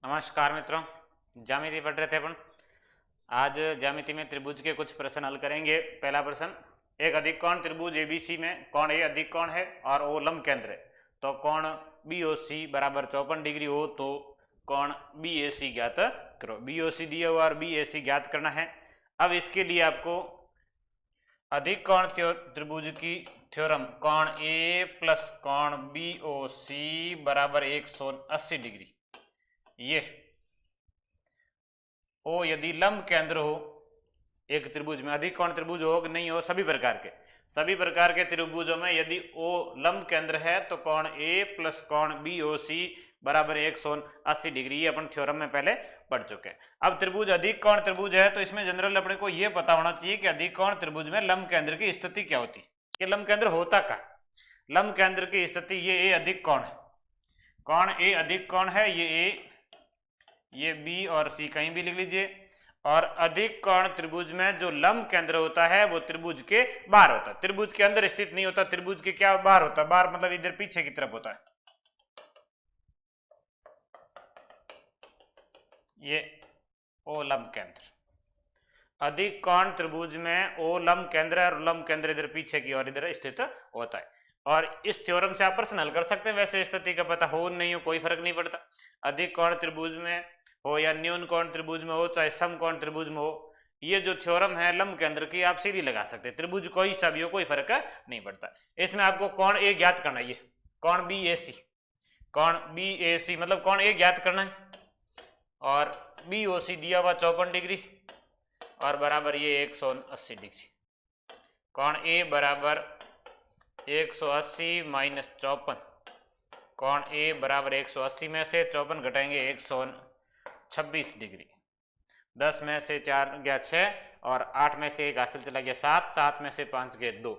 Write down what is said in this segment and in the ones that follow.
नमस्कार मित्रों, ज्यामिति पढ़ रहे थे अपन। आज ज्यामिति में त्रिभुज के कुछ प्रश्न हल करेंगे। पहला प्रश्न, एक अधिक कोण त्रिभुज एबीसी में कोण ए अधिक कोण है और ओ लंब केंद्र है, तो कोण बीओसी बराबर 54 डिग्री हो तो कोण बीएसी ज्ञात करो। बीओसी दिया हुआ और बीएसी ज्ञात करना है। अब इसके लिए आपको अधिक कोण त्रिभुज की थ्योरम कोण ए प्लस कोण बीओसी बराबर 180 डिग्री, ये ओ यदि लंब केंद्र हो एक त्रिभुज में, अधिक कोण त्रिभुज हो कि नहीं हो, सभी प्रकार के त्रिभुजों में यदि ओ लंब केंद्र है तो कोण ए प्लस कोण बीओसी बराबर 180 डिग्री, ये अपन थ्योरम में पहले पढ़ चुके हैं। अब त्रिभुज अधिक कोण त्रिभुज है तो इसमें जनरल अपने को यह पता होना चाहिए कि अधिक कोण त्रिभुज में लंब केंद्र की स्थिति क्या होती है, कि लंब केंद्र होता क्या। लंब केंद्र की स्थिति ये ए अधिक कोण है, कोण ए अधिक कोण है, ये ए, ये बी और सी कहीं भी लिख लीजिए। और अधिक कोण त्रिभुज में जो लंब केंद्र होता है वो त्रिभुज के बाहर होता है, त्रिभुज के अंदर स्थित नहीं होता, त्रिभुज के क्या बाहर होता है, बाहर मतलब इधर पीछे की तरफ होता है। ये ओ लंब केंद्र, अधिक कोण त्रिभुज में ओ लंब केंद्र है और लंब केंद्र इधर पीछे की और इधर स्थित होता है। और इस थ्योरम से आप प्रश्न हल कर सकते हैं। वैसे स्थिति का पता हो नहीं हो कोई फर्क नहीं पड़ता, अधिक कोण त्रिभुज में हो या न्यून कोण त्रिभुज में हो, चाहे सम कोण त्रिभुज में हो, ये जो थ्योरम है लंब केंद्र की आप सीधी लगा सकते हैं। त्रिभुज कोई सा भी हो कोई फर्क नहीं पड़ता। इसमें आपको कोण ए ज्ञात करना है, ये कोण बीएसी, कोण बीएसी मतलब कोण ए ज्ञात करना है और बीओसी दिया हुआ 54 डिग्री और बराबर ये 180 डिग्री। कोण ए बराबर 180 माइनस 54, कोण ए बराबर 180 में से 54 घटाएंगे 126 डिग्री। 10 में से 4 गया 6 और 8 में से 1 हासिल चला गया 7, 7 में से 5 गए 2,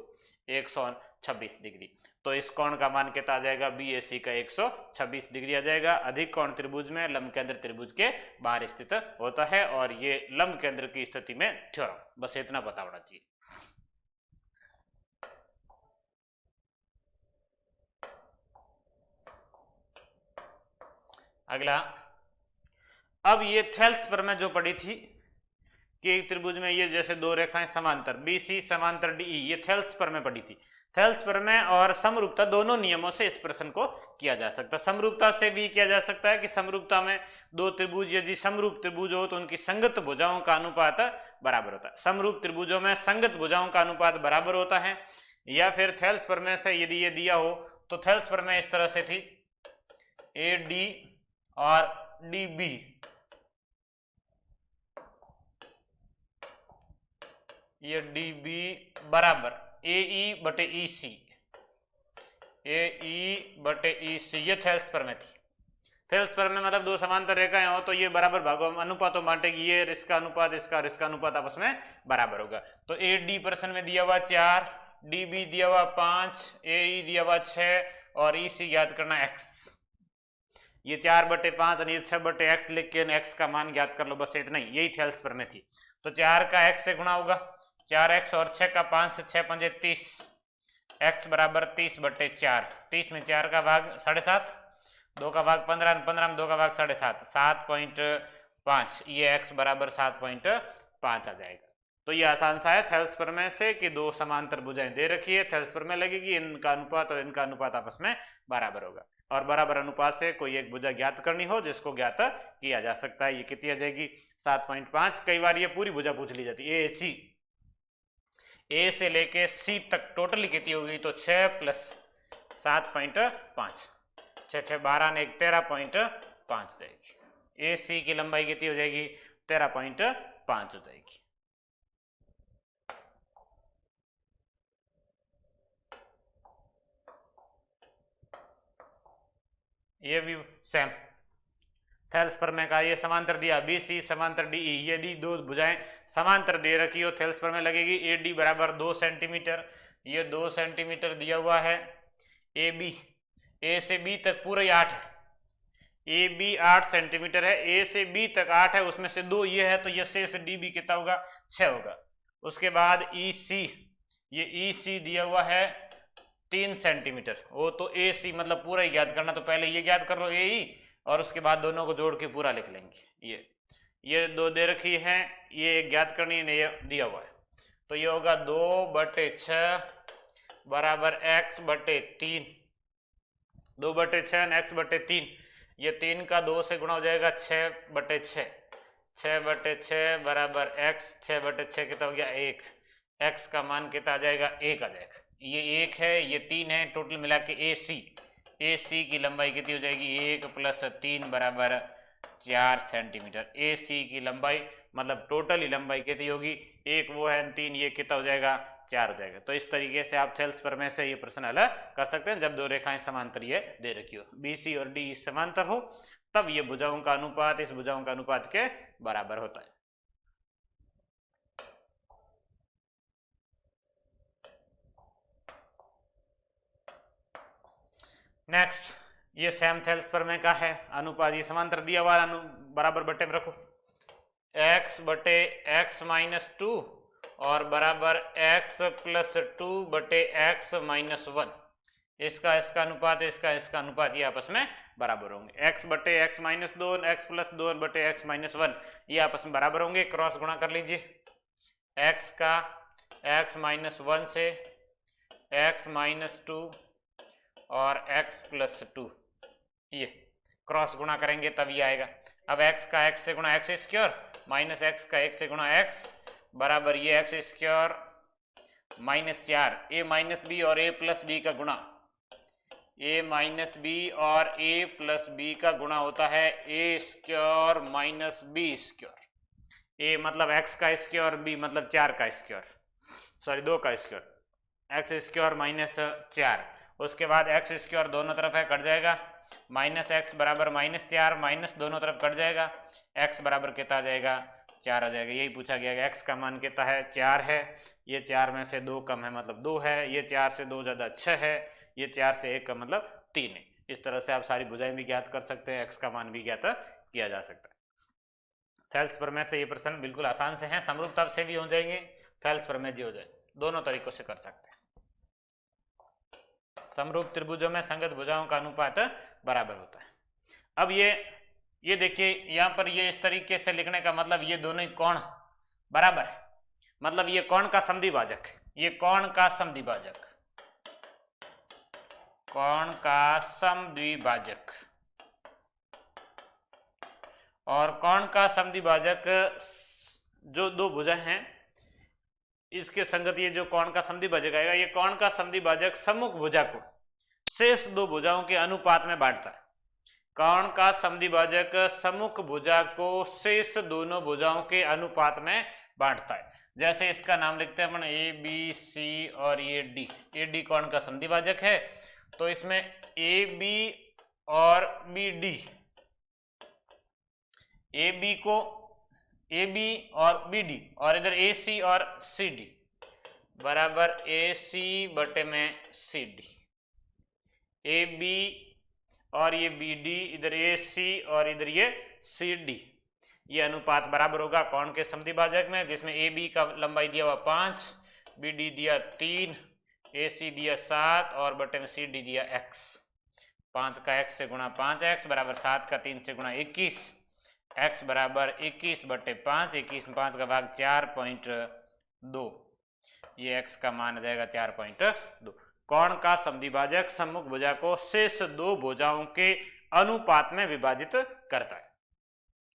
126 डिग्री। तो इस कोण का मान कितना आ जाएगा, बीएसी का 126 डिग्री आ जाएगा। अधिक कोण त्रिभुज में लंब केंद्र त्रिभुज के बाहर स्थित होता है और ये लंब केंद्र की स्थिति में थ्योरम, बस इतना पता होना चाहिए। अगला, अब ये थेल्स पर मैं जो पढ़ी थी कि एक त्रिभुज में ये जैसे दो रेखाएं समांतर बीसी समांतर डीई, ये थेल्स पर में पढ़ी थी। थेल्स पर में और समरूपता दोनों नियमों से इस प्रश्न को किया जा सकता है। समरूपता से भी किया जा सकता है कि समरूपता में दो त्रिभुज यदि समरूप त्रिभुज हो तो उनकी संगत भुजाओं का अनुपात बराबर होता है। समरूप त्रिभुजों में संगत भुजाओं का अनुपात बराबर होता है। या फिर थेल्स पर में से यदि ये दिया हो तो थेल्स पर में इस तरह से थी, ए डी और डी बी, ये डी बी बराबर ए ई बटे ई सी, ए ई बटे ई सी, ये थेल्स पर में थी। थेल्स पर में मतलब दो समांतर रेखाएं हो तो ये बराबर भागों अनुपातों बांटेगी, ये इसका अनुपात इसका और इसका अनुपात आपस में बराबर होगा। तो ए डी प्रश्न में दिया हुआ 4, डी बी दिया हुआ 5, ए ई दिया हुआ 6 और ई सी ज्ञात करना x। ये 4/5 और ये 6/x लिख के x का मान ज्ञात कर लो, बस इतना ही, यही थेल्स पर में थी। तो 4 का x से गुणा होगा, 4x और 6 का 5 से 6 पंजे 30, x बराबर 30/4, 30 में 4 का भाग 7.5, 2 का भाग 15, 15 में 2 का भाग 7.5, 7.5, ये x बराबर 7.5 आ जाएगा। तो ये आसान सा है थेल्स पर में से कि दो समांतर भुजाएं दे रखी है, थेल्स पर में लगेगी, इनका अनुपात और इनका अनुपात आपस में बराबर होगा और बराबर अनुपात से कोई एक भुजा ज्ञात करनी हो जिसको ज्ञात किया जा सकता है। ये कितनी आ जाएगी, 7.5। कई बार ये पूरी भुजा पूछ ली जाती है, ए से लेके सी तक टोटली कितनी होगी, तो 6 प्लस 7.5, 6 6 12 ने 13.5 जाएगी। ए सी की लंबाई कितनी हो जाएगी, 13.5 हो जाएगी। ये भी सेम थेल्स पर में का ये समांतर दिया बी सी समांतर डी ई, यदि दो भुजाएं समांतर दे रखी हो थेल्स पर में लगेगी। ए डी बराबर 2 सेंटीमीटर, ये 2 सेंटीमीटर दिया हुआ है। ए बी, ए से बी तक पूरा 8 है, ए बी 8 सेंटीमीटर है, ए से बी तक 8 है, उसमें से 2 ये है तो ये से डी बी कितना होगा, 6 होगा। उसके बाद ई सी, ये ई सी दिया हुआ है 3 सेंटीमीटर, वो तो ए सी मतलब पूरा ही ज्ञात करना, तो पहले ये ज्ञात कर लो ए ई और उसके बाद दोनों को जोड़ के पूरा लिख लेंगे। ये 2 दे रखी है, ये ज्ञात करनी है, ये दिया हुआ है, तो ये होगा 2/6 बराबर x/3, 2/6 x/3, ये 3 का 2 से गुणा हो जाएगा 6/6, 6/6 बराबर x, 6/6 कितना हो गया 1, x का मान कितना आ जाएगा 1 आ जाएगा। ये 1 है, ये 3 है, टोटल मिला के AC की लंबाई कितनी हो जाएगी 1 + 3 बराबर 4 सेंटीमीटर। AC की लंबाई मतलब टोटल ही लंबाई कितनी होगी, 1 वो है 3, ये कितना हो जाएगा 4 हो जाएगा। तो इस तरीके से आप थेल्स प्रमेय से ये प्रश्न हल कर सकते हैं जब दो रेखाएं समांतर ये दे रखी हो, BC और DE समांतर हो, तब ये भुजाओं का अनुपात इस भुजाओं का अनुपात के बराबर होता है। नेक्स्ट, ये सेम थेल्स प्रमेय का है, अनुपात ये समांतर दिया हुआ बराबर बट्टे में रखो, x/x-2 और बराबर x + 2/x-1, इसका अनुपात इसका अनुपात ये आपस में बराबर होंगे। x/x-2 x + 2/x-1 ये आपस में बराबर होंगे, क्रॉस गुणा कर लीजिए, x का x-1 से x-2 और x + 2, ये क्रॉस गुणा करेंगे तब ये आएगा। अब x का x से गुणा x² माइनस x का x से गुणा x बराबर ये x² -4 a - b और a + b का गुणा, a - b और a + b का गुणा होता है a² - b²। a मतलब x का स्क्वायर, b मतलब 4 का स्क्वायर, सॉरी 2 का स्क्वायर, x² - 4, उसके बाद x² दोनों तरफ है कट जाएगा, -x बराबर -4 माइनस दोनों तरफ कट जाएगा, x बराबर कितना आ जाएगा 4 आ जाएगा। यही पूछा गया, x का मान कितना है 4 है, ये 4 में से 2 कम है मतलब 2 है, ये 4 से 2 ज़्यादा 6 है, ये 4 से 1 का मतलब 3 है। इस तरह से आप सारी भुजाएं भी ज्ञात कर सकते हैं, x का मान भी ज्ञात किया जा सकता है। थेल्स प्रमेय से ये प्रश्न बिल्कुल आसान से हैं, समरूपता से भी हो जाएंगे, थेल्स प्रमेय जी हो जाए, दोनों तरीकों से कर सकते हैं। समरूप त्रिभुजों में संगत भुजाओं का अनुपात बराबर होता है। अब ये देखिए यहाँ पर ये इस तरीके से लिखने का मतलब ये दोनों ही कोण बराबर है, मतलब ये कोण का समद्विभाजक, ये कोण का समद्विभाजक, कोण का समद्विभाजक, और कोण का समद्विभाजक जो दो भुजा हैं इसके संगत ये जो कोण का समद्विभाजक आएगा, ये कोण का समद्विभाजक सम्मुख भुजा को शेष दो भुजाओं के अनुपात में बांटता है। कोण का समद्विभाजक सम्मुख भुजा को शेष दोनों भुजाओं के अनुपात में बांटता है। जैसे इसका नाम लिखते हैं अपन ABC और ये D, AD कोण का समद्विभाजक है, तो इसमें AB और BD, AB और BD और इधर AC और CD बराबर AC बटे में CD, AB और ये BD इधर AC और इधर ये CD, ये अनुपात बराबर होगा कोण के समद्विभाजक में, जिसमें AB का लंबाई दिया हुआ 5, BD दिया 3, AC दिया 7 और बटे में CD दिया x। 5 का x से गुणा 5x बराबर 7 का 3 से गुणा 21, x बराबर 21 बटे 5, 21 में 5 का भाग 4.2, ये x का मान आ जाएगा 4.2। कोण का समद्विभाजक सम्मुख भुजा को शेष दो भुजाओं के अनुपात में विभाजित करता है।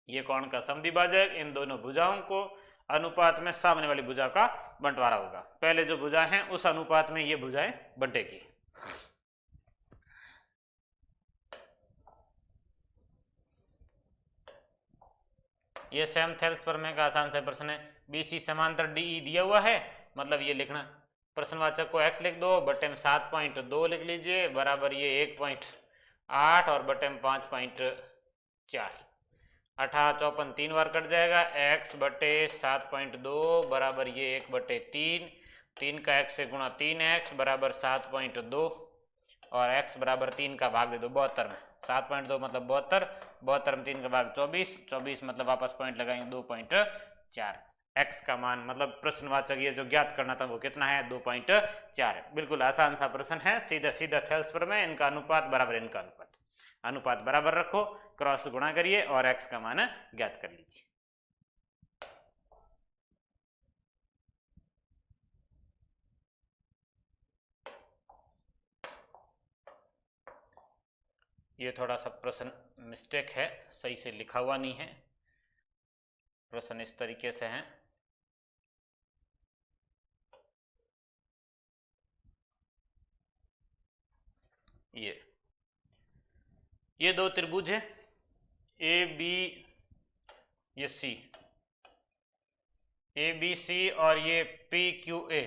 ये कोण का समद्विभाजक इन दोनों भुजाओं को अनुपात में सामने वाली भुजा का बंटवारा होगा, पहले जो भुजा है उस अनुपात में ये भुजाएं बंटेगी। ये सेम थेल्स प्रमेय का आसान से प्रश्न है। BC समांतर DE दिया हुआ है, मतलब ये लिखना, प्रश्नवाचक को x लिख दो, बटे में 7.2 लिख लीजिए बराबर ये 1.8 और बटे में 5.4, 18 54 3 बार कट जाएगा, x बटे 7.2 बराबर ये 1/3, 3 का x से गुणा 3x बराबर 7.2 और x बराबर 3 का भाग दे दो 72 में, 7.2 मतलब 72, 72 में 3 का भाग 24, 24 मतलब वापस पॉइंट लगाएंगे 2.4, x का मान मतलब प्रश्नवाचक ये जो ज्ञात करना था वो कितना है 2.4 है। बिल्कुल आसान सा प्रश्न है, सीधा सीधा थेल्स प्रमेय, इनका अनुपात बराबर इनका अनुपात। अनुपात बराबर रखो, क्रॉस गुणा करिए और x का मान ज्ञात कर लीजिए। ये थोड़ा सा प्रश्न मिस्टेक है, सही से लिखा हुआ नहीं है। प्रश्न इस तरीके से है, ये दो त्रिभुज है ए बी, ये सी, ए बी सी और ये पी क्यू ए।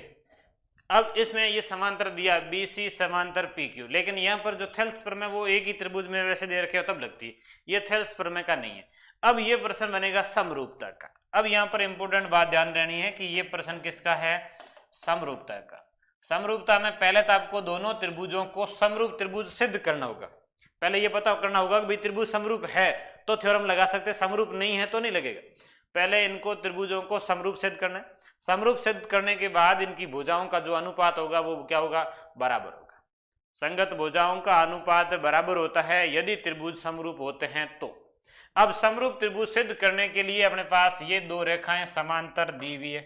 अब इसमें ये समांतर दिया बी सी समांतर पी क्यू, लेकिन यहाँ पर जो थेल्स प्रमेय वो एक ही त्रिभुज में वैसे दे रखे हो तब लगती है, ये थेल्स प्रमेय का नहीं है। अब ये प्रश्न बनेगा समरूपता का। अब यहाँ पर इंपोर्टेंट बात ध्यान देनी है कि ये प्रश्न किसका है, समरूपता का। समरूपता में पहले तो आपको दोनों त्रिभुजों को समरूप त्रिभुज सिद्ध करना होगा। पहले ये पता करना होगा कि भाई त्रिभुज समरूप है तो थ्योरम लगा सकते, समरूप नहीं है तो नहीं लगेगा। पहले इनको त्रिभुजों को समरूप सिद्ध करना है। समरूप सिद्ध करने के बाद इनकी भुजाओं का जो अनुपात होगा वो क्या होगा, बराबर होगा। संगत भुजाओं का अनुपात बराबर होता है यदि त्रिभुज समरूप होते हैं तो। अब समरूप त्रिभुज सिद्ध करने के लिए अपने पास ये दो रेखाएं समांतर दी हुई है,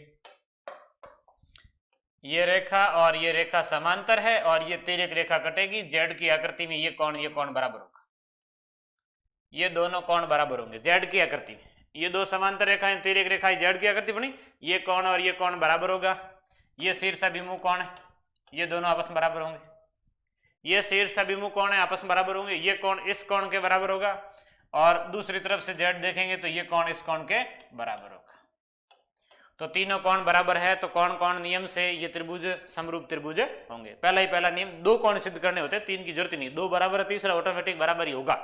ये रेखा और ये रेखा समांतर है और ये तिर्यक रेखा कटेगी जेड की आकृति में। ये कोण बराबर होगा, ये दोनों कोण बराबर होंगे जेड की आकृति में। ये दो समांतर रेखाएं तिर्यक रेखाएं जेड की आकृति बनी, ये कोण और ये कोण बराबर होगा। ये शीर्षाभिमुख कोण है, ये दोनों आपस में बराबर होंगे। ये शीर्षाभिमुख कोण है, आपस में बराबर होंगे। ये कोण इस कोण के बराबर होगा और दूसरी तरफ से जेड देखेंगे तो ये कोण इस कोण के बराबर होगा। तो तीनों कोण बराबर है तो कौन कौन नियम से ये त्रिभुज समरूप त्रिभुज होंगे। पहला नियम, दो कोण सिद्ध करने होते हैं, तीन की जरूरत नहीं। दो बराबर है, तीसरा ऑटोमेटिक बराबर ही होगा।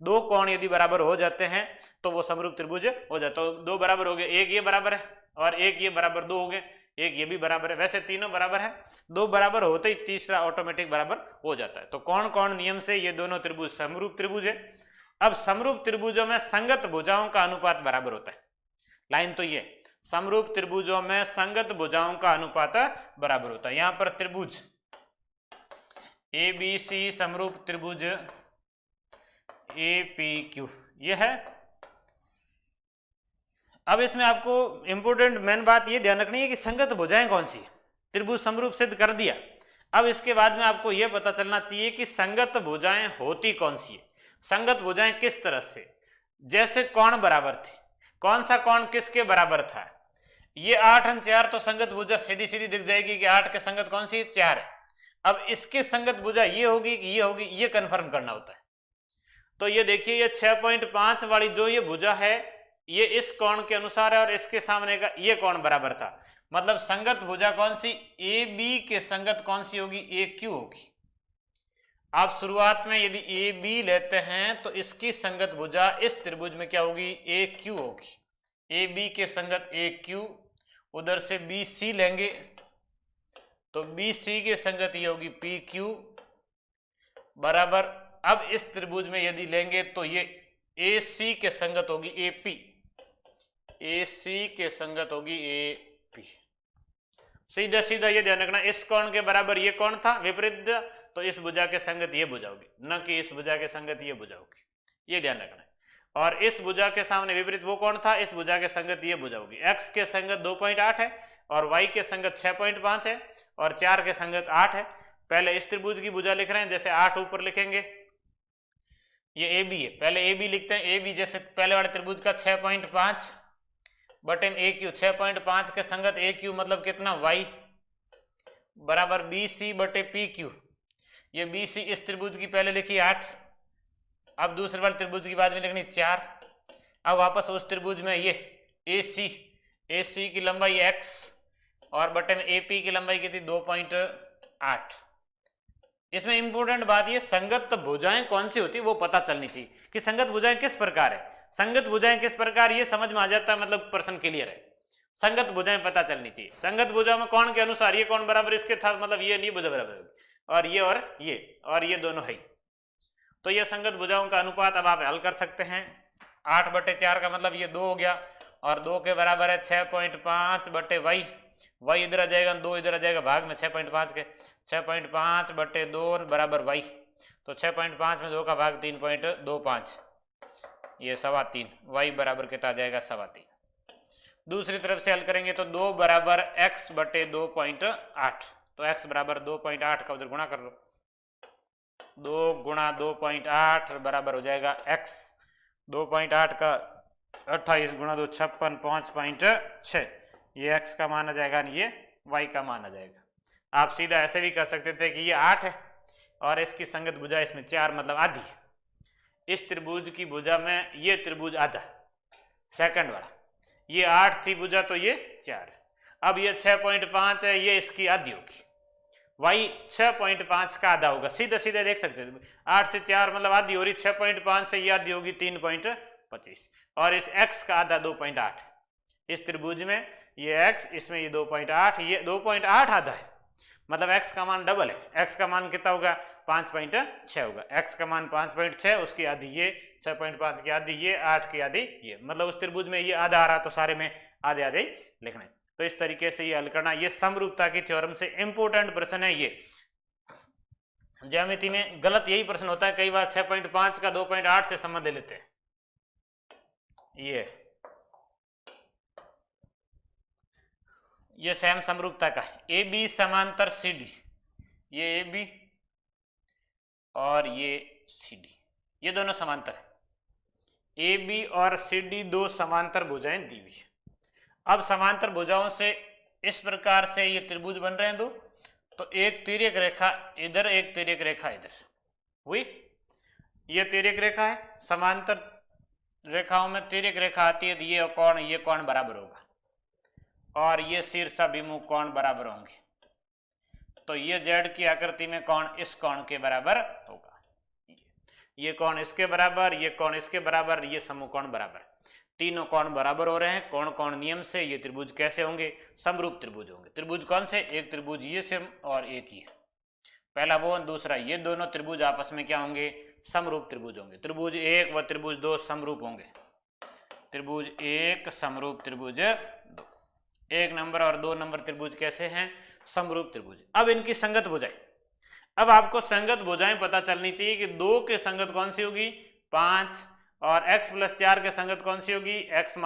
दो कोण यदि बराबर हो जाते हैं तो वो समरूप त्रिभुज हो जाता है। तो दो बराबर हो गए, एक ये बराबर है और एक ये बराबर, दो हो गए, एक ये भी बराबर है। वैसे तीनों बराबर है, दो बराबर होते ही तीसरा ऑटोमेटिक बराबर हो जाता है। तो कौन कौन नियम से ये दोनों त्रिभुज समरूप त्रिभुज है। अब समरूप त्रिभुजों में संगत भुजाओं का अनुपात बराबर होता है। लाइन तो ये समरूप त्रिभुजों में संगत भुजाओं का अनुपात बराबर होता है। यहां पर त्रिभुज ए बी सी समरूप त्रिभुज ए पी क्यू ये है। अब इसमें आपको इंपोर्टेंट मेन बात ये ध्यान रखनी है कि संगत भुजाएं कौन सी है। त्रिभुज समरूप सिद्ध कर दिया, अब इसके बाद में आपको यह पता चलना चाहिए कि संगत भुजाएं होती कौन सी है। संगत भुजाएं किस तरह से, जैसे कोण बराबर थे, कौन सा कोण किसके बराबर था। ये 8 और 4 तो संगत भुजा सीधी सीधी दिख जाएगी कि 8 के संगत कौन सी, 4 है। अब इसकी संगत भुजा ये होगी कि ये होगी, ये कंफर्म करना होता है। तो ये देखिए ये 6.5 वाली जो ये भुजा है ये इस कोण के अनुसार है और इसके सामने का ये कोण बराबर था। मतलब संगत भुजा कौन सी, ए बी के संगत कौन सी होगी, ए क्यू होगी। आप शुरुआत में यदि ए बी लेते हैं तो इसकी संगत भुजा इस त्रिभुज में क्या होगी, ए क्यू होगी। ए बी के संगत ए क्यू, उधर से बी सी लेंगे तो बी सी के संगत ये होगी पी क्यू बराबर। अब इस त्रिभुज में यदि लेंगे तो ये ए सी के संगत होगी ए पी, ए सी के संगत होगी ए पी। सीधा सीधा ये ध्यान रखना, इस कोण के बराबर ये कोण था विपरीत, तो इस भुजा के संगत ये भुजा होगी, न कि इस भुजा के संगत ये भुजा होगी, ये ध्यान रखना है। और इस भुजा के सामने विपरीत वो कोण था, इस भुजा के संगत ये भुजा होगी। x के संगत 2.8 है और y के संगत 6.5 है और 4 के संगत 8 है। पहले इस त्रिभुज की भुजा लिख रहे हैं, जैसे 8 ऊपर लिखेंगे, ये ए बी है, पहले ए बी लिखते हैं। ए बी जैसे पहले वाले त्रिभुज का 6.5 बटे ए क्यू, 6.5 के संगत ए क्यू मतलब कितना, y बराबर बी सी बटे पी क्यू। ये बी सी इस त्रिभुज की पहले लिखी 8, अब दूसरे वाले त्रिभुज की बाद में लिखनी 4। अब वापस उस त्रिभुज में ये ए सी की लंबाई x और बटे में ए पी की लंबाई कितनी 2.8। इसमें इंपोर्टेंट बात ये संगत भुजाएं कौन सी होती है वो पता चलनी चाहिए कि संगत भुजाएं किस प्रकार है। संगत भुजाएं किस प्रकार ये समझ में आ जाता है, मतलब प्रश्न क्लियर है। संगत भुजाएं पता चलनी चाहिए। संगत भुजा में कोण के अनुसार ये कोण बराबर इसके था, मतलब ये नहीं भुजा बराबर होगी और ये दोनों है। तो ये संगत भुजाओं का अनुपात अब आप हल कर सकते हैं। 8 बटे 4 का मतलब ये 2 हो गया और 2 के बराबर है 6.5 बटे y इधर आ जाएगा, 2 इधर आ जाएगा भाग में 6.5 के, 6.5 बटे 2 बराबर y। तो 6.5 में 2 का भाग 3.25, ये 3.25, y बराबर कितना आ जाएगा 3.25। दूसरी तरफ से हल करेंगे तो 2 बराबर x बटे 2.8, तो x बराबर 2.8 का उधर गुणा कर लो, 2 गुणा 2.8 बराबर हो जाएगा x, 2.8 का 28 गुणा 2 56, 5.6, ये x का मान आ जाएगा, ये y का मान आ जाएगा। आप सीधा ऐसे भी कर सकते थे कि ये 8 है और इसकी संगत भुजा इसमें 4 मतलब आधी, इस त्रिभुज की भुजा में ये त्रिभुज आधा सेकंड वाला, ये 8 थी भुजा तो ये 4 है। अब ये 6.5 है, ये इसकी आधी होगी, y 6.5 का आधा होगा, सीधे सीधे देख सकते थे, 8 से 4 मतलब आधी हो रही, 6.5 से ये आधी होगी 3.25, और इस x का आधा 2.8, इस त्रिभुज में ये x, इसमें ये 2.8, ये 2.8 आधा है, मतलब x का मान डबल है। x का मान कितना होगा 5.6 होगा, x का मान 5.6, उसकी आधी ये 6.5 की आधी ये, 8 की आधी ये, मतलब उस त्रिभुज में ये आधा आ रहा तो सारे में आधे आधे लिखना है। तो इस तरीके से ये हल करना, ये समरूपता की थ्योरम से इंपोर्टेंट प्रश्न है। ये ज्यामिति में गलत यही प्रश्न होता है, कई बार 6.5 का 2.8 से संबंध ले लेते हैं। ये सेम समरूपता का है, ए बी समांतर सी डी, ये ए बी और ये सी डी, ये दोनों समांतर है। ए बी और सी डी दो समांतर भुजाएं दी हुई है। अब समांतर भुजाओं से इस प्रकार से ये त्रिभुज बन रहे हैं दो, तो एक तिर्यक रेखा इधर, एक तिर्यक रेखा इधर हुई, ये तिर्यक रेखा है, समांतर रेखाओं में तिर्यक रेखा आती है तो ये कोण बराबर होगा, और ये शीर्षाभिमुख कोण बराबर होंगे, तो ये जेड की आकृति में कोण इस कोण के बराबर होगा, ये कोण इसके बराबर, ये कोण इसके बराबर, ये समूह कोण बराबर, तीनों कोण बराबर हो रहे हैं। कोण कोण नियम से ये त्रिभुज कैसे होंगे, समरूप त्रिभुज होंगे। त्रिभुज कौन से, एक त्रिभुज ये सेम और एक ये, पहला वो दूसरा ये, दोनों त्रिभुज आपस में क्या होंगे, समरूप त्रिभुज होंगे। त्रिभुज 1 व त्रिभुज 2 समरूप होंगे, त्रिभुज 1 समरूप, त्रिभुज 2, 1 नंबर और 2 नंबर त्रिभुज कैसे हैं, समरूप त्रिभुज। अब इनकी संगत भुजाएं, अब आपको संगत भुजाएं पता चलनी चाहिए कि 2 के संगत कौन सी होगी 5, और x + 4 के संगत कौन सी होगी x -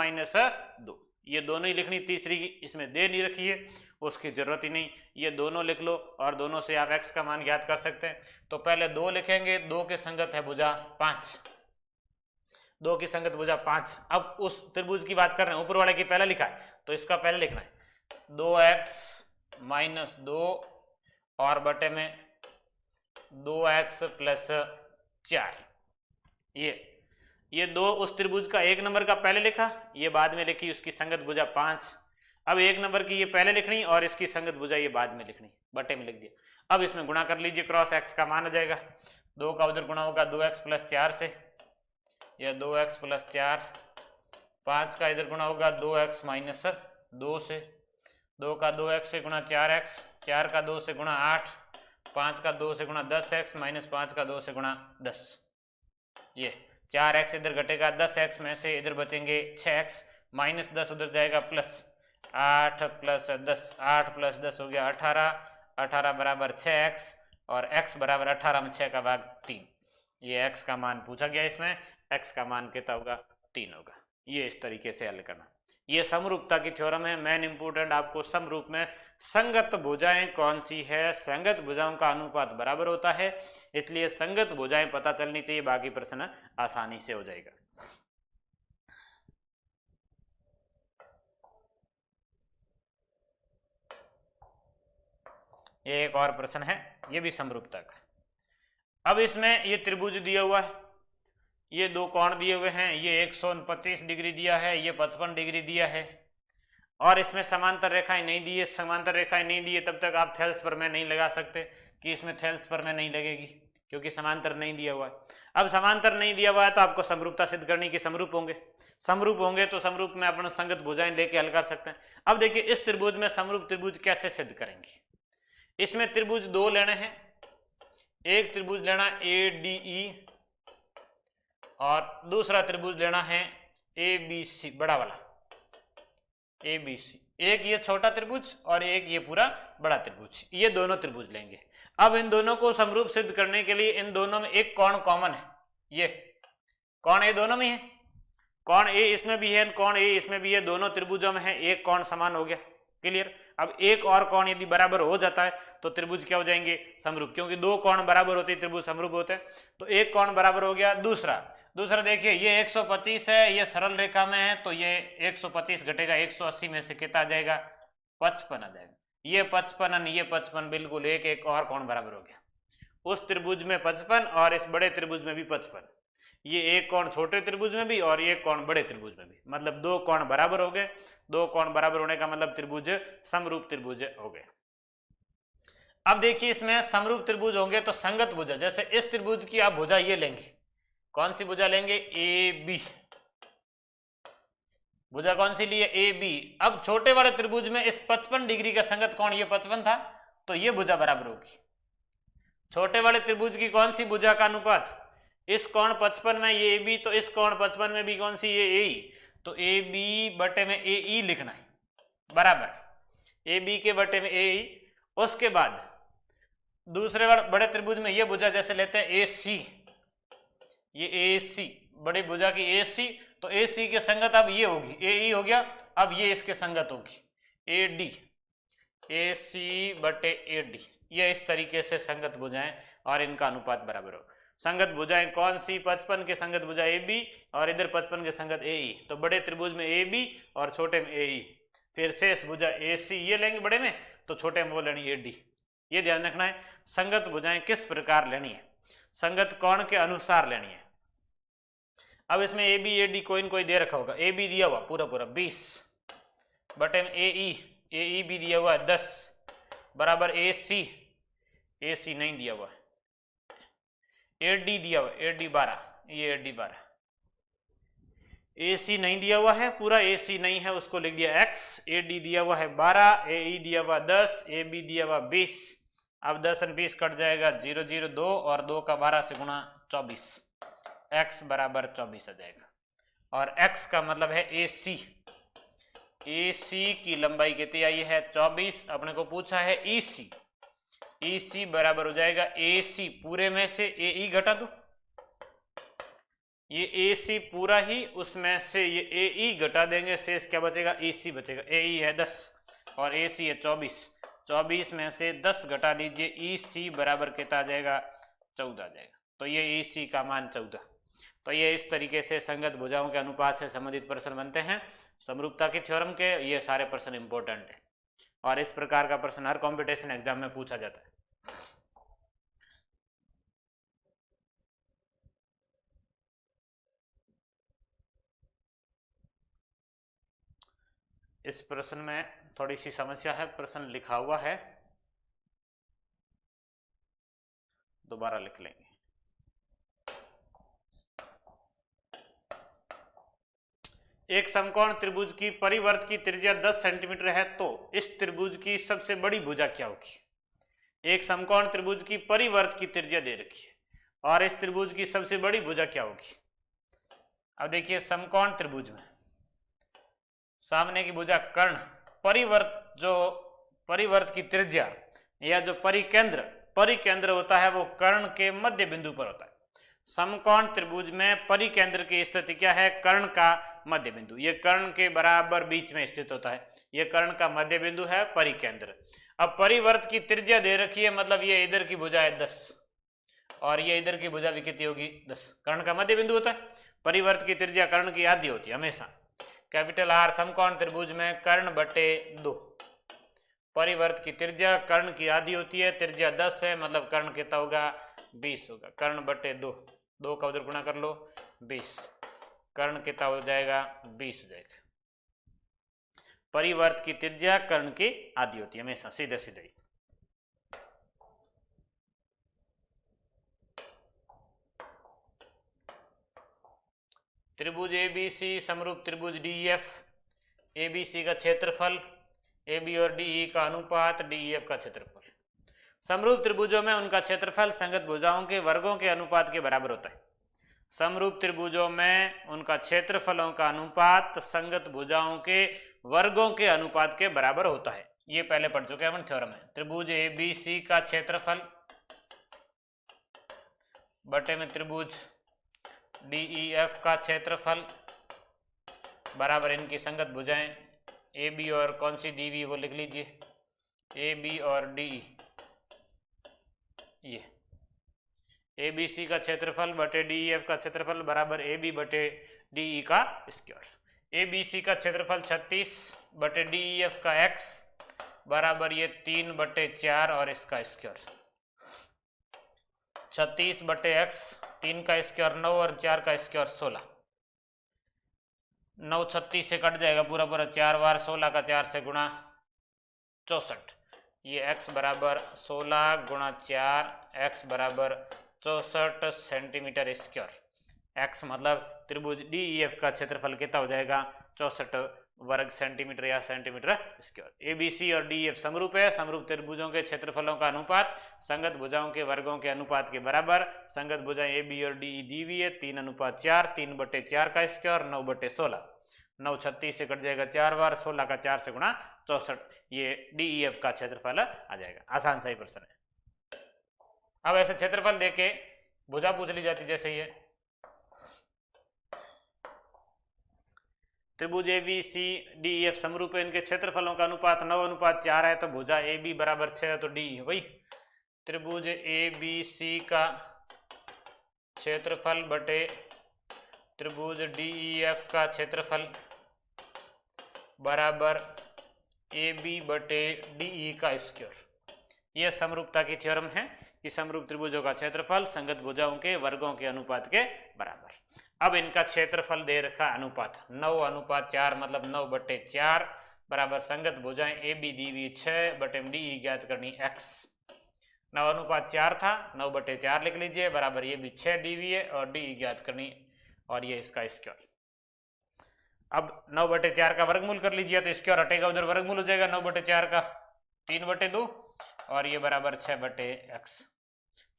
2, ये दोनों ही लिखनी, तीसरी की इसमें दे नहीं रखी है, उसकी जरूरत ही नहीं, ये दोनों लिख लो और दोनों से आप x का मान ज्ञात कर सकते हैं। तो पहले 2 लिखेंगे, 2 के संगत है भुजा 5, 2 की संगत भुजा 5। अब उस त्रिभुज की बात कर रहे हैं, ऊपर वाले की पहले लिखा है तो इसका पहले लिखना है, 2x - 2 और बटे में 2x + 4, ये 2 उस त्रिभुज का 1 नंबर का पहले लिखा, ये बाद में लिखी, उसकी संगत भुजा 5। अब 1 नंबर की ये पहले लिखनी और इसकी संगत भुजा ये बाद में लिखनी, बटे में लिख दिया। अब इसमें गुणा कर लीजिए, क्रॉस x का मान आ जाएगा, 2 का उधर गुणा होगा 2x + 4 से, यह 2x + 4, 5 का इधर गुणा होगा 2x - 2 से, 2 का 2x से गुणा 4x, 4 का 2 से गुणा 8, 5 का 2 से गुणा 10x - 5 का 2 से गुणा 10, ये 4x इधर घटेगा, 10x में से इधर बचेंगे 6x, -10 उधर जाएगा, +8 + 10, 8 + 10 हो गया 18, 18 बराबर 6x, और x बराबर 18 में 6 का भाग 3, ये x का मान पूछा गया, इसमें x का मान कितना होगा 3 होगा। ये इस तरीके से हल करना, ये समरूपता की थ्योरम है। मेन इंपोर्टेंट आपको समरूप में संगत भुजाएं कौन सी है, संगत भुजाओं का अनुपात बराबर होता है, इसलिए संगत भुजाएं पता चलनी चाहिए, बाकी प्रश्न आसानी से हो जाएगा। ये एक और प्रश्न है, ये भी समरूपता का। अब इसमें ये त्रिभुज दिया हुआ है, ये 2 कोण दिए हुए हैं, ये 129 डिग्री दिया है, ये 55 डिग्री दिया है, और इसमें समांतर रेखाएं नहीं दी है। समांतर रेखाएं नहीं दी है तब तक आप थेल्स प्रमेय नहीं लगा सकते कि इसमें थेल्स प्रमेय नहीं लगेगी, क्योंकि समांतर नहीं दिया हुआ है। अब समांतर नहीं दिया हुआ है तो आपको समरूपता सिद्ध करनी कि समरूप होंगे, समरूप होंगे तो समरूप में अपन संगत भुजाएं लेके हल कर सकते हैं। अब देखिए इस त्रिभुज में समरूप त्रिभुज कैसे सिद्ध करेंगे, इसमें त्रिभुज 2 लेने हैं, एक त्रिभुज लेना ADE और दूसरा त्रिभुज लेना है ABC, बड़ा वाला ABC, एक ये छोटा त्रिभुज और एक ये पूरा बड़ा त्रिभुज, ये दोनों त्रिभुज लेंगे। अब इन दोनों को समरूप सिद्ध करने के लिए इन दोनों में एक कोण कॉमन है, ये कोण ए दोनों में है, कोण ए इसमें भी है, कोण ए इसमें भी है, दोनों त्रिभुजों में है, एक कोण समान हो गया, क्लियर। अब एक और कोण यदि बराबर हो जाता है तो त्रिभुज क्या हो जाएंगे, समरूप, क्योंकि दो कोण बराबर होते त्रिभुज समरूप होते हैं। तो एक कोण बराबर हो गया। दूसरा देखिए ये 125 है, ये सरल रेखा में है, तो ये 125 घटेगा 180 में से कितना आ जाएगा, 55 आ जाएगा। ये 55 ये 55 बिल्कुल एक और कोण बराबर हो गया। उस त्रिभुज में 55 और इस बड़े त्रिभुज में भी 55, ये एक कोण छोटे त्रिभुज में भी और ये कोण बड़े त्रिभुज में भी, मतलब दो कोण बराबर हो गए। दो कोण बराबर होने का मतलब त्रिभुज समरूप त्रिभुज हो गए। अब देखिए इसमें समरूप त्रिभुज होंगे तो संगत भुजा, जैसे इस त्रिभुज की आप भुजा ये लेंगे, कौन सी भुजा लेंगे, ए बी, भुजा कौन सी लिए, ए बी। अब छोटे वाले त्रिभुज में इस 55 डिग्री का संगत कोण ये 55 था, तो ये भुजा बराबर होगी। छोटे वाले त्रिभुज की कौन सी भुजा का अनुपात, इस कोण 55 में ये ए बी, तो इस कोण 55 में भी कौन सी, ये ए ई, तो ए बी बटे में ए ई लिखना है, बराबर ए बी के बटे में ए ई। उसके बाद दूसरे बड़े त्रिभुज में ये भुजा जैसे लेते हैं ए सी, ये ए सी, बड़ी भुजा की ए सी, तो ए सी के संगत अब ये होगी, ए ई हो गया, अब ये इसके संगत होगी ए डी, ए सी बटे ए डी। ये इस तरीके से संगत भुजाएं और इनका अनुपात बराबर हो। संगत भुजाएं कौन सी, 55 के संगत भुजा ए बी और इधर 55 के संगत ए ई, तो बड़े त्रिभुज में ए बी और छोटे में ए ई। फिर शेष भुजा ए सी ये लेंगे बड़े में, तो छोटे में वो लेनी ए डी। ये ध्यान रखना है संगत भुजाएं किस प्रकार लेनी है, संगत कोण के अनुसार लेनी है। अब इसमें ए बी ए डी कोई न कोई दे रखा होगा, ए बी दिया हुआ पूरा 20 बटे में ए ई भी दिया हुआ है 10 बराबर ए सी नहीं दिया हुआ, ए डी दिया हुआ, ए डी 12, ये ए डी 12, ए सी नहीं दिया हुआ है, पूरा ए सी नहीं है उसको लिख दिया एक्स, ए डी दिया हुआ है 12, ए ई दिया हुआ 10, ए बी दिया हुआ 20। अब 10 और 20 कट जाएगा 0 0 2 और 2 का 12 से गुणा 24, x बराबर 24 आ जाएगा। और x का मतलब है ए सी की लंबाई कितनी आई है 24, अपने को पूछा है ई सी बराबर हो जाएगा ए सी पूरे में से ए ई घटा दो, ये ए सी पूरा ही, उसमें से ये ए ई घटा देंगे, शेष क्या बचेगा, ई सी बचेगा। ए ई है 10 और ए सी है 24 में से 10 घटा दीजिए, ई सी बराबर कितना आ जाएगा 14 आ जाएगा। तो ये ई सी का मान 14। तो ये इस तरीके से संगत भुजाओं के अनुपात से संबंधित प्रश्न बनते हैं समरूपता की थ्योरम के। ये सारे प्रश्न इंपॉर्टेंट है और इस प्रकार का प्रश्न हर कंपटीशन एग्जाम में पूछा जाता है। इस प्रश्न में थोड़ी सी समस्या है, प्रश्न लिखा हुआ है, दोबारा लिख लेंगे। एक समकोण त्रिभुज की परिवर्त की त्रिज्या 10 सेंटीमीटर है, तो इस त्रिभुज की सबसे बड़ी भुजा क्या होगी। एक समकोण त्रिभुज की परिवर्त की त्रिज्या दे रखी है और इस त्रिभुज की सबसे बड़ी भुजा क्या होगी। अब देखिए समकोण त्रिभुज में सामने की भुजा कर्ण, परिवर्त की त्रिज्या या जो परिकेंद्र होता है वो कर्ण के मध्य बिंदु पर होता है। समकोण त्रिभुज में परिकेंद्र की स्थिति क्या है, कर्ण का मध्य बिंदु, ये कर्ण के बराबर बीच में स्थित होता है, ये कर्ण का मध्य बिंदु है परिकेंद्र। अब परिवर्त की त्रिज्या दे रखी है, मतलब ये इधर की भुजा है 10 और ये इधर की भुजा भी कितनी होगी 10, कर्ण का मध्य बिंदु होता है। परिवर्त की त्रिज्या कर्ण की आधी होती है हमेशा, कैपिटल आर। समकोण त्रिभुज में कर्ण बटे 2, परिवर्त की त्रिज्या कर्ण की आधी होती है, त्रिज्या 10 है, मतलब कर्ण कितना होगा 20 होगा, कर्ण बटे 2, 2 का उधर गुणा कर लो 20, कर्ण कितना हो जाएगा 20 हो जाएगा। परिवर्त की त्रिज्या कर्ण की आधी होती है हमेशा, सीधे सीधे। त्रिभुज एबीसी समरूप त्रिभुज डीईएफ, एबीसी का क्षेत्रफल, एबी और डीई का अनुपात, डीईएफ का क्षेत्रफल। समरूप त्रिभुजों में उनका क्षेत्रफल संगत भुजाओं के वर्गों के अनुपात के बराबर होता है। समरूप त्रिभुजों में उनका क्षेत्रफलों का अनुपात संगत भुजाओं के वर्गों के अनुपात के बराबर होता है। ये पहले पढ़ चुके हैं अपन थ्योरम में। त्रिभुज एबीसी का क्षेत्रफल बटे में त्रिभुज DEF का क्षेत्रफल बराबर इनकी संगत भुजाएं AB और कौन सी DB वो लिख लीजिए, AB और DE। ये ABC का क्षेत्रफल बटे DEF का क्षेत्रफल बराबर AB बटे DE का स्क्वायर। ABC का क्षेत्रफल 36 बटे DEF का x बराबर ये 3/4 और इसका स्क्वायर। 36 बटे x, 3 का स्क्वायर 9 और 4 का स्क्वायर 16। 9 36 से कट जाएगा पूरा पूरा, 4 बार 16 का 4 से गुणा 64। ये x बराबर 16 गुणा 4, x बराबर 64 सेंटीमीटर स्क्वायर। x मतलब त्रिभुज DEF का क्षेत्रफल कितना हो जाएगा, 64 वर्ग सेंटीमीटर या सेंटीमीटर स्क्वायर। ABC और DEF समरूप है, समरूप त्रिभुजों के क्षेत्रफलों का अनुपात संगत भुजाओं के वर्गों के अनुपात के बराबर। संगत भुजाएं AB और DE दी हुई है 3:4, 3/4 का स्क्वायर 9/16। 9 36 से कट जाएगा 4 बार, 16 का 4 से गुणा 64। ये DEF का क्षेत्रफल आ जाएगा। आसान सा ही प्रश्न है। अब ऐसे क्षेत्रफल देके भुजा पूछ ली जाती, जैसे ये त्रिभुज ABCDEF समरूप है, इनके क्षेत्रफलों का अनुपात 9:4 है, तो भुजा AB बराबर 6 है, तो DE वही त्रिभुज ABC का क्षेत्रफल बटे त्रिभुज DEF का क्षेत्रफल बराबर AB बटे DE का स्क्वायर। यह समरूपता की थ्योरम है कि समरूप त्रिभुजों का क्षेत्रफल संगत भुजाओं के वर्गों के अनुपात के बराबर। अब इनका क्षेत्रफल दे रखा अनुपात 9:4 मतलब 9/4 बराबर संगत भुजाएं AB दी हुई 6 बटे DE ज्ञात करनी x। 9:4 था, 9/4 लिख लीजिए बराबर ये भी 6 दी हुई है और DE ज्ञात करनी और ये इसका स्क्वायर। अब 9/4 का वर्गमूल कर लीजिए तो स्क्वायर हटेगा, उधर वर्गमूल हो जाएगा 9/4 का 3/2 और ये बराबर 6/x।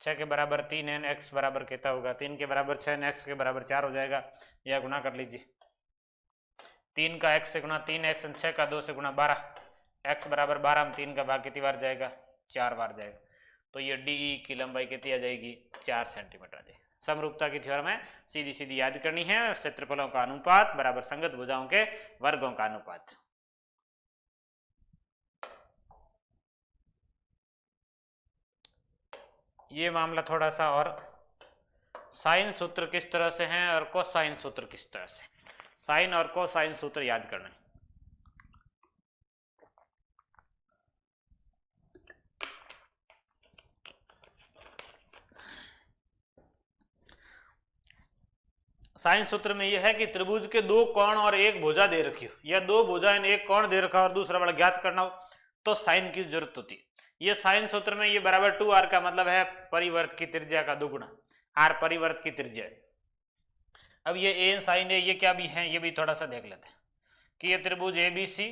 6 के बराबर 3 है, x बराबर कितना होगा, 3 के बराबर 6 है, x के बराबर 4 हो जाएगा। यह गुणा कर लीजिए, 3 का x से गुणा 3x, 6 का 2 से गुणा 12, x बराबर 12 में 3 का भाग कितनी बार जाएगा, 4 बार जाएगा। तो ये DE की लंबाई कितनी आ जाएगी, 4 सेंटीमीटर आ जाएगी। समरूपता की थ्योरम है, सीधी सीधी याद करनी है। क्षेत्रफलों का अनुपात बराबर संगत भुजाओं के वर्गों का अनुपात। ये मामला थोड़ा सा और साइन सूत्र किस तरह से हैं और कोसाइन सूत्र किस तरह से। साइन और कोसाइन सूत्र याद करना है। साइन सूत्र में यह है कि त्रिभुज के दो कोण और एक भुजा दे रखी हो, या दो भुजाएं एक कोण दे रखा हो और दूसरा वाला ज्ञात करना हो, तो साइन की जरूरत होती है। ये साइन सूत्र में ये बराबर 2r का मतलब है परिवर्त की त्रिज्या का दुगुना। r परिवर्त की त्रिज्या। अब ये a साइन है, ये क्या भी है, ये भी थोड़ा सा देख लेते हैं कि ये त्रिभुज ABC,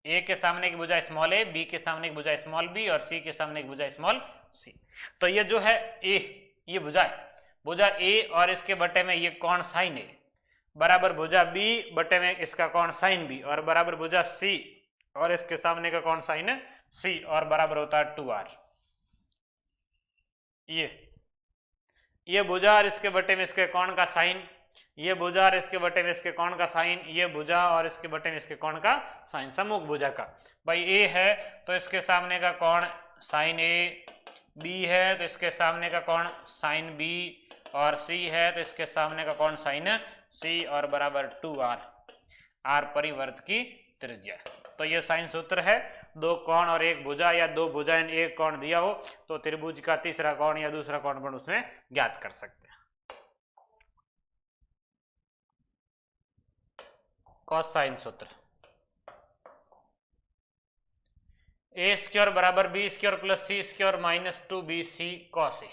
a के सामने एक भुजा स्मॉल a, b के सामने एक भुजा स्मॉल b और c के सामने एक भुजा स्मॉल c। तो ये जो है a, ये भुजा है, भुजा a और इसके बटे में ये कोण साइन a बराबर भुजा b बटे में इसका कोण साइन b और बराबर भुजा c और इसके सामने का कोण साइन c और बराबर होता है 2r। ये भुजा और इसके बटे में इसके कोण का साइन, ये भुजा और इसके बटे में इसके कोण का साइन, ये भुजा और इसके बटे में इसके कोण का साइन, सम्मुख भुजा का। भाई a है तो इसके सामने का कोण साइन a, b है तो इसके सामने का कोण साइन b और c है तो इसके सामने का कोण साइन c और बराबर 2r। r परिवर्त की त्रिज्या। तो ये साइन सूत्र है। दो कोण और एक भुजा या दो भुजाएं एक कोण दिया हो तो त्रिभुज का तीसरा कोण या दूसरा कोण पण उसमें ज्ञात कर सकते हैं। कोसाइन सूत्र a स्क्वायर बराबर b square plus c square minus 2bc cos a।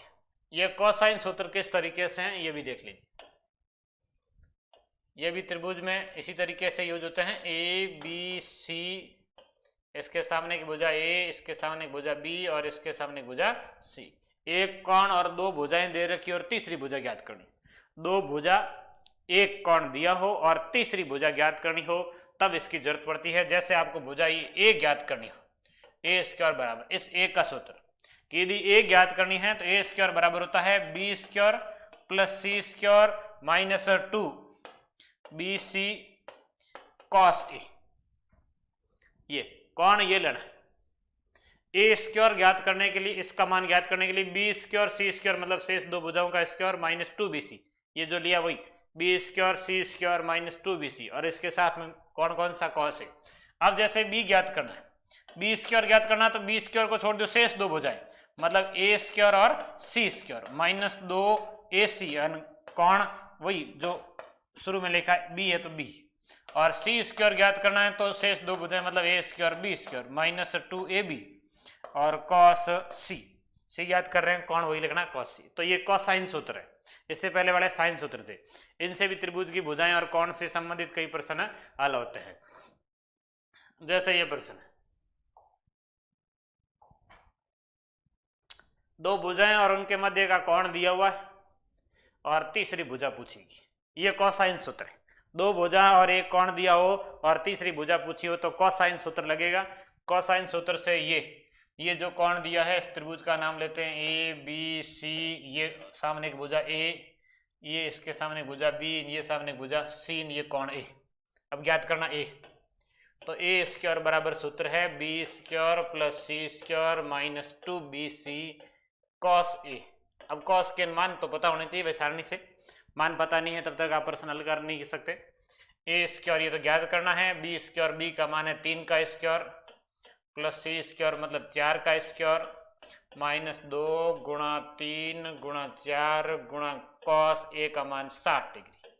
ये कोसाइन सूत्र किस तरीके से हैं ये भी देख लीजिए। ये भी त्रिभुज में इसी तरीके से यूज होते हैं। a b c, इसके सामने की भुजा a, इसके सामने की भुजा b और इसके सामने की भुजा c। एक कोण और दो भुजाएं दे रखी और तीसरी भुजा ज्ञात करनी। दो भुजा एक कोण दिया हो और तीसरी भुजा ज्ञात करनी हो तब इसकी जरूरत पड़ती है। जैसे आपको भुजा a ज्ञात करनी हो, a स्क्वायर बराबर इस a का सूत्र, कि यदि ए ज्ञात करनी है तो ए स्क्वायर बराबर होता है b square plus c square minus 2 b c cos a. ये कौन, ये लेना है। ए स्क्वायर ज्ञात करने के लिए, इसका मान ज्ञात करने के लिए बी स्क्वायर सी स्क्वायर मतलब शेष दो भुजाओं का स्क्वायर माइनस 2 बी सी, ये जो लिया वही बी स्क्वायर सी स्क्वायर माइनस 2 बी सी, और इसके साथ में कौन कौन सा कॉस है। अब जैसे बी ज्ञात करना है, बी स्क्वायर ज्ञात करना तो बी स्क्वायर को छोड़ दो, शेष दो भुजाएं मतलब ए स्क्वायर और सी स्क्वायर माइनस 2 ए सी, कौन वही जो शुरू में लिखा है बी है तो बी, और सी स्क्वायर ज्ञात करना है तो शेष दो भुजाएं मतलब a square b square minus 2 a b और कॉस सी याद कर रहे हैं, कौन वही लिखना है कॉस सी। तो ये कोसाइन सूत्र है, इससे पहले वाले साइन सूत्र थे। इनसे भी त्रिभुज की भुजाएं और कौन से संबंधित कई प्रश्न हल होते हैं। जैसे ये प्रश्न है, दो भुजाएं और उनके मध्य का कोण दिया हुआ है और तीसरी भुजा पूछेगी, ये कोसाइन सूत्र है। दो भुजा और एक कोण दिया हो और तीसरी भुजा पूछी हो तो कोसाइन सूत्र लगेगा। कोसाइन सूत्र से ये जो कोण दिया है इस त्रिभुज का नाम लेते हैं ए बी सी, ये सामने की भुजा ए, ये इसके सामने भुजा बी, ये सामने भुजा सी, ये कोण ए। अब ज्ञात करना ए, तो ए स्क्वायर बराबर सूत्र है b square plus c square minus 2 b c cos a. अब कॉस के मान तो पता होने चाहिए, वैसारणी से मान पता नहीं है तब तक आप प्रश्न हल कर नहीं सकते। ए स्क्वायर ये तो ज्ञात करना है, बी स्क्वायर बी का मान है 3 का स्क्वायर प्लस सी स्क्वायर मतलब 4 का स्क्वायर माइनस 2 गुणा 3 गुणा 4 गुणा कॉस ए का मान 60 डिग्री।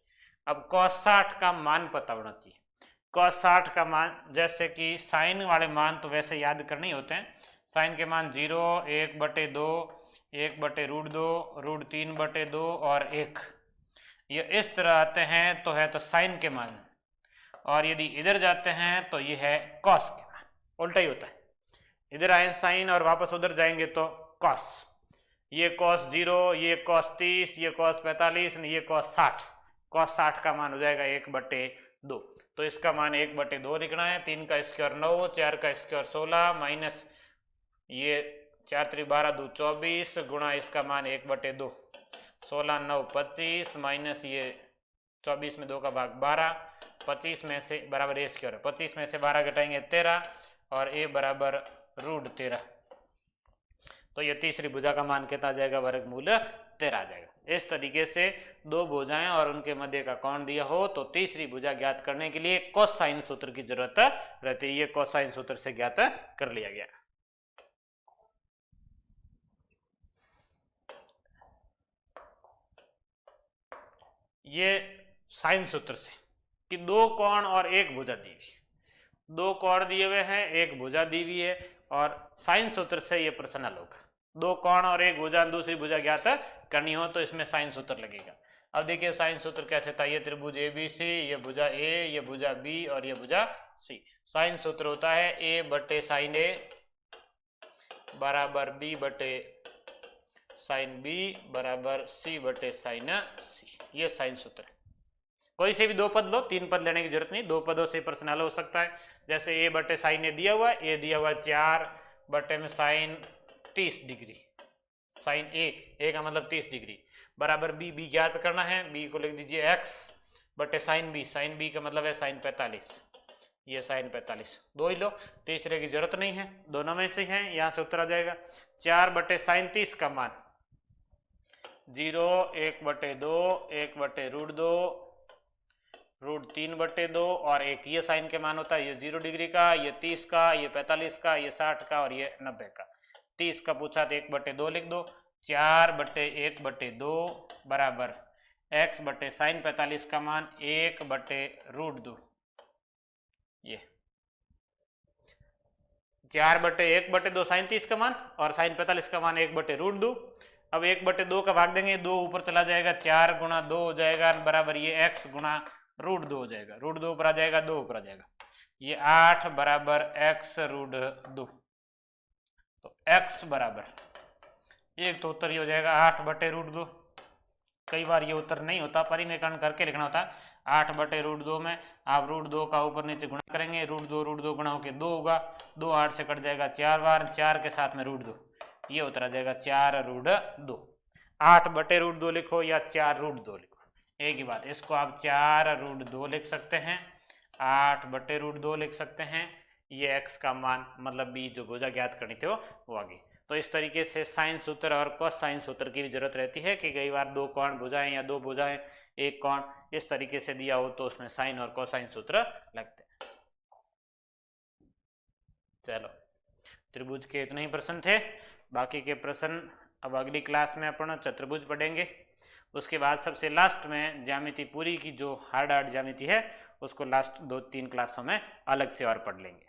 अब कॉस 60 का मान पता होना चाहिए। कॉस 60 का मान, जैसे कि साइन वाले मान तो वैसे याद करने ही होते हैं। साइन के मान 0, 1/2, 1/√2, √3/2 और 1, ये इस तरह आते हैं तो है तो साइन के मान, और यदि इधर जाते हैं तो ये है कॉस के मान। उल्टा ही होता है, इधर आए साइन और वापस उधर जाएंगे तो कॉस, ये कॉस 0, ये कॉस 30, ये कॉस 45, ये कॉस 60। कॉस 60 का मान हो जाएगा 1/2, तो इसका मान 1/2 लिखना है। 3 का स्क्वायर 9, 4 का स्क्वायर 16 माइनस ये 4 3 12 2 24 गुणा इसका मान 1/2, 16 9 25 माइनस ये 24 में 2 का भाग 12, 25 में से बराबर ए स्क्वायर, 25 में से 12 घटाएंगे 13 और ए बराबर √13, तो ये तीसरी भुजा का मान कितना आ जाएगा, वर्गमूल 13 आ जाएगा। इस तरीके से दो भुजाएं और उनके मध्य का कोण दिया हो तो तीसरी भुजा ज्ञात करने के लिए कोसाइन सूत्र की जरूरत रहती है। ये कोसाइन सूत्र से ज्ञात कर लिया गया। ये साइन सूत्र से कि दो कोण और एक भुजा दी हुई, दो कोण दिए हुए हैं, एक भुजा दी हुई है, और साइन सूत्र से ये प्रश्न हल होगा। दो कोण और एक भुजा, दूसरी भुजा ज्ञात करनी हो तो इसमें साइन सूत्र लगेगा। अब देखिए साइन सूत्र कैसे था, ये त्रिभुज ए बी सी, ये भुजा ए, ये भुजा बी और ये भुजा सी। साइन सूत्र होता है a/sin a बराबर b/sin b बराबर c/sin c। ये साइन सूत्र है। कोई से भी दो पद लो, तीन पद लेने की जरूरत नहीं, दो पदों से प्रश्न हल हो सकता है। जैसे a/sin a दिया हुआ है, a दिया हुआ है 4 में sin 30 डिग्री, sin a का मतलब 30 डिग्री बराबर b ज्ञात करना है, b को लिख दीजिए x/sin b का मतलब है sin 45, ये sin 45 दो ही लो, तीसरे की जरूरत नहीं है, दोनों में से है, यहाँ से उत्तर आ जाएगा 4/sin 30 का मान 0, 1/2, 1/√2, √3/2 और 1, ये साइन के मान होता है। ये 0 डिग्री का, ये 30 का, ये 45 का, ये 60 का और ये 90 का। 30 का पूछा तो 1/2 लिख दो, 4/1/2 बराबर x/sin 45 का मान 1/√2, ये 4/1/2 sin 30 का मान और sin 45 का मान 1/√2। अब 1/2 का भाग देंगे, 2 ऊपर चला जाएगा, 4 गुणा 2 हो जाएगा बराबर ये x गुणा √2 हो जाएगा, √2 ऊपर आ जाएगा, 2 ऊपर आ जाएगा, ये 8 बराबर x√2। तो x बराबर एक तो उत्तर ये हो जाएगा 8/√2। कई बार ये उत्तर नहीं होता, परिमेयकरण करके लिखना होता है। 8/√2 में आप √2 का ऊपर नीचे गुणा करेंगे, √2 गुणा होकर 2 होगा, 2 8 से कट जाएगा 4 बार, 4 के साथ में √2, ये उत्तर आ जाएगा 4√2। 8/√2 लिखो या 4√2 लिखो, एक ही बात। इसको आप 4√2 लिख सकते हैं, 8/√2 लिख सकते हैं। ये x का मान मतलब b जो भुजा ज्ञात करनी थी वो आ गई। तो इस तरीके से साइन सूत्र और कोसाइन सूत्र की भी जरूरत रहती है कि कई बार 2 कोण भुजाएं या 2 भुजाएं 1 कोण इस तरीके से दिया हो तो उसमें साइन और कोसाइन सूत्र लगते हैं। चलो, त्रिभुज के इतने ही प्रश्न थे। बाकी के प्रश्न अब अगली क्लास में अपन चतुर्भुज पढ़ेंगे। उसके बाद सबसे लास्ट में ज्यामिति पूरी की जो हार्ड ज्यामिति है उसको लास्ट 2-3 क्लासों में अलग से और पढ़ लेंगे।